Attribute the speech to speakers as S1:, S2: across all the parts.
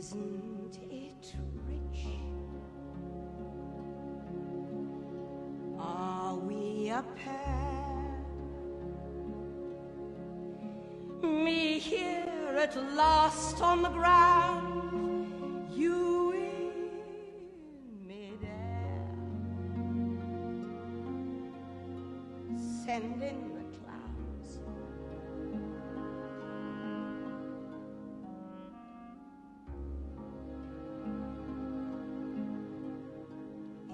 S1: Isn't it rich? Are we a pair? Me here at last on the ground, you in midair. Send in the clouds.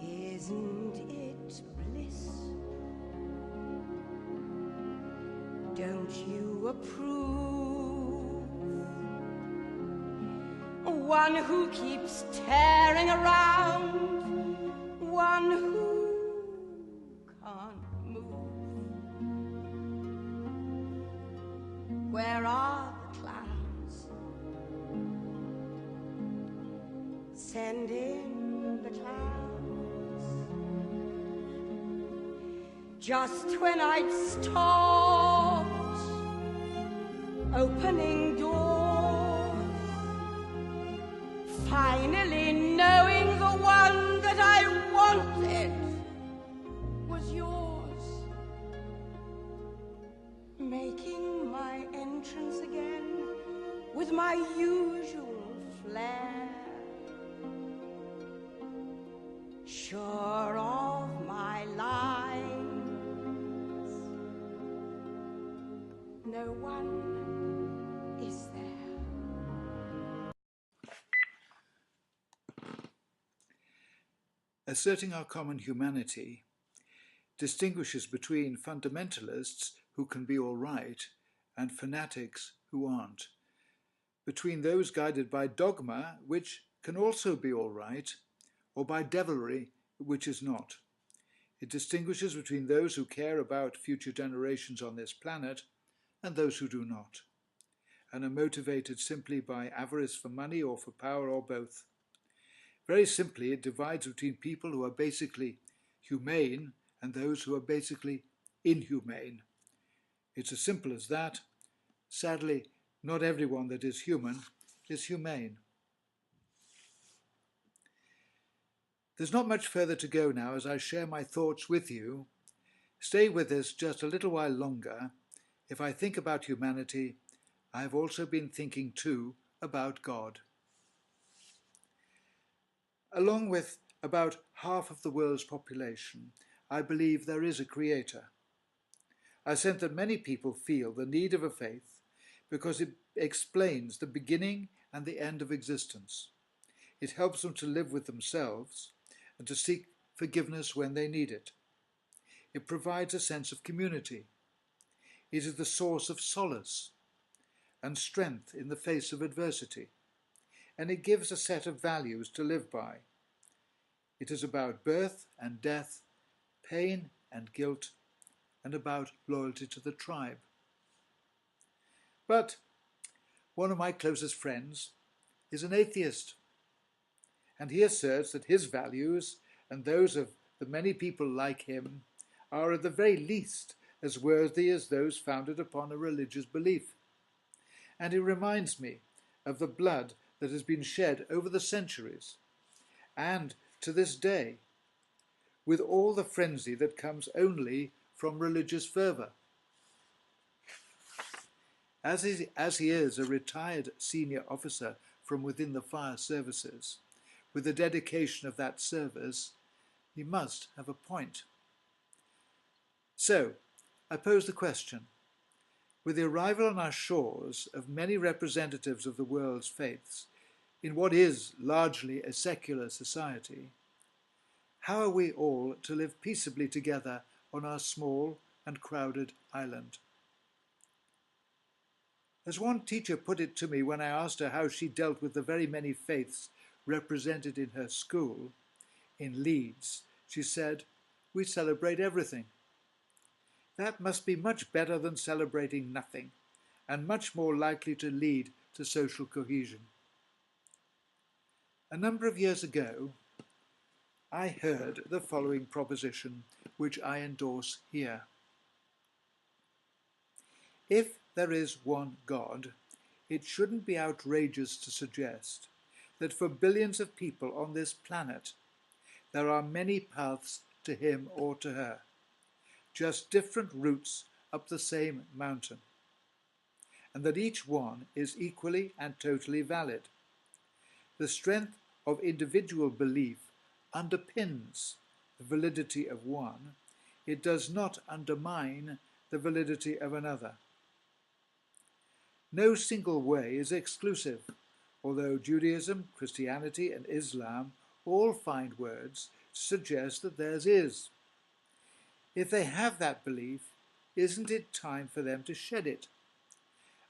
S1: Isn't it bliss? Don't you approve? One who keeps tearing around, one who can't move. Where are the clouds? Send in the clouds. Just when I'd stopped opening doors, finally knowing the one that I wanted was yours, making my entrance again with my usual flair, sure of my lines. No one is there.
S2: Asserting our common humanity distinguishes between fundamentalists who can be all right and fanatics who aren't, between those guided by dogma, which can also be all right, or by devilry, which is not. It distinguishes between those who care about future generations on this planet and those who do not, and are motivated simply by avarice for money or for power or both. Very simply, it divides between people who are basically humane and those who are basically inhumane. It's as simple as that. Sadly, not everyone that is human is humane. There's not much further to go now as I share my thoughts with you. Stay with us just a little while longer. If I think about humanity, I have also been thinking too about God. Along with about half of the world's population, I believe there is a creator. I sense that many people feel the need of a faith because it explains the beginning and the end of existence. It helps them to live with themselves and to seek forgiveness when they need it. It provides a sense of community. It is the source of solace and strength in the face of adversity, and it gives a set of values to live by. It is about birth and death, pain and guilt, and about loyalty to the tribe. But one of my closest friends is an atheist, and he asserts that his values and those of the many people like him are at the very least as worthy as those founded upon a religious belief. And it reminds me of the blood that has been shed over the centuries, and to this day, with all the frenzy that comes only from religious fervour. As he is a retired senior officer from within the fire services, with the dedication of that service, he must have a point. So, I pose the question, with the arrival on our shores of many representatives of the world's faiths, in what is largely a secular society, how are we all to live peaceably together on our small and crowded island? As one teacher put it to me when I asked her how she dealt with the very many faiths represented in her school, in Leeds, she said, "We celebrate everything." That must be much better than celebrating nothing, and much more likely to lead to social cohesion. A number of years ago, I heard the following proposition, which I endorse here. If there is one God, it shouldn't be outrageous to suggest that for billions of people on this planet, there are many paths to him or to her, just different routes up the same mountain, and that each one is equally and totally valid. The strength of individual belief underpins the validity of one. It does not undermine the validity of another. No single way is exclusive, although Judaism, Christianity, and Islam all find words to suggest that theirs is. If they have that belief, isn't it time for them to shed it?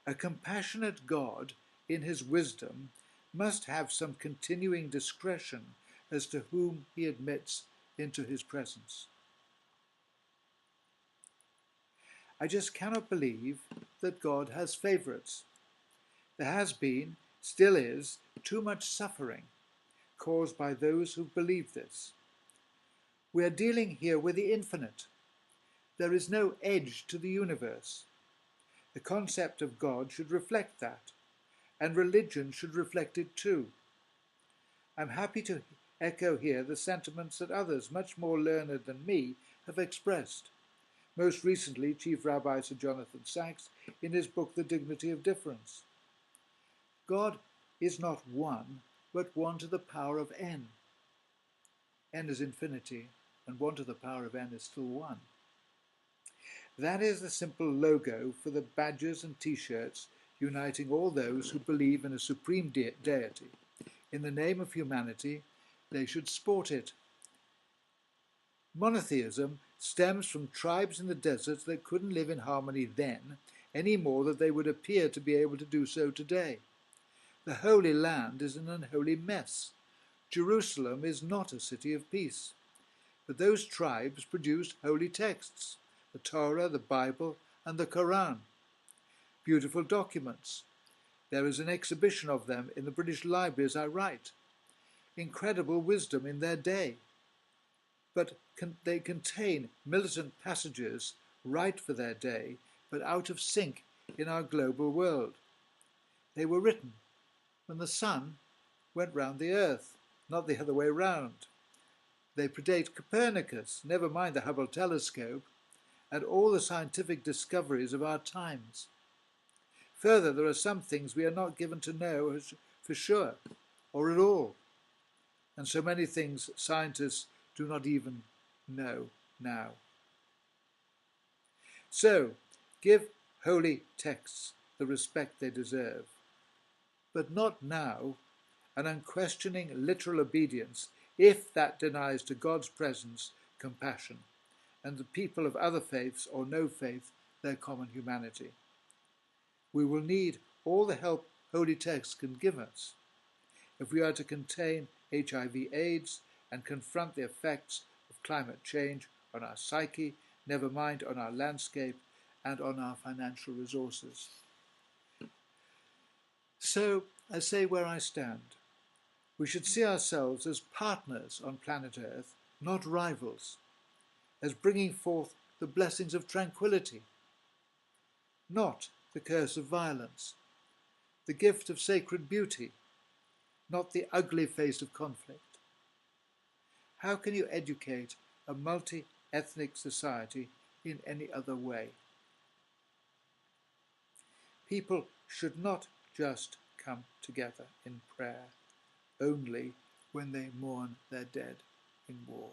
S2: A compassionate God, in his wisdom, must have some continuing discretion as to whom he admits into his presence. I just cannot believe that God has favourites. There has been, still is, too much suffering caused by those who believe this. We are dealing here with the infinite. There is no edge to the universe. The concept of God should reflect that, and religion should reflect it too. I'm happy to echo here the sentiments that others, much more learned than me, have expressed. Most recently, Chief Rabbi Sir Jonathan Sacks in his book The Dignity of Difference. God is not one, but 1 to the power of n. N is infinity, and 1 to the power of n is still 1. That is the simple logo for the badges and t-shirts uniting all those who believe in a supreme deity. In the name of humanity, they should sport it. Monotheism stems from tribes in the desert that couldn't live in harmony then, any more than they would appear to be able to do so today. The Holy Land is an unholy mess. Jerusalem is not a city of peace. But those tribes produced holy texts, the Torah, the Bible, and the Quran. Beautiful documents. There is an exhibition of them in the British Library as I write. Incredible wisdom in their day. But they contain militant passages right for their day, but out of sync in our global world. They were written when the sun went round the earth, not the other way round. They predate Copernicus, never mind the Hubble telescope, and all the scientific discoveries of our times. Further, there are some things we are not given to know for sure, or at all, and so many things scientists do not even know now. So, give holy texts the respect they deserve, but not now an unquestioning literal obedience if that denies to God's presence compassion, and the people of other faiths or no faith their common humanity. We will need all the help holy texts can give us if we are to contain HIV/AIDS and confront the effects of climate change on our psyche, never mind on our landscape and on our financial resources. So, I say where I stand. We should see ourselves as partners on planet Earth, not rivals, as bringing forth the blessings of tranquility, not the curse of violence, the gift of sacred beauty, not the ugly face of conflict. How can you educate a multi-ethnic society in any other way? People should not just come together in prayer only when they mourn their dead in war.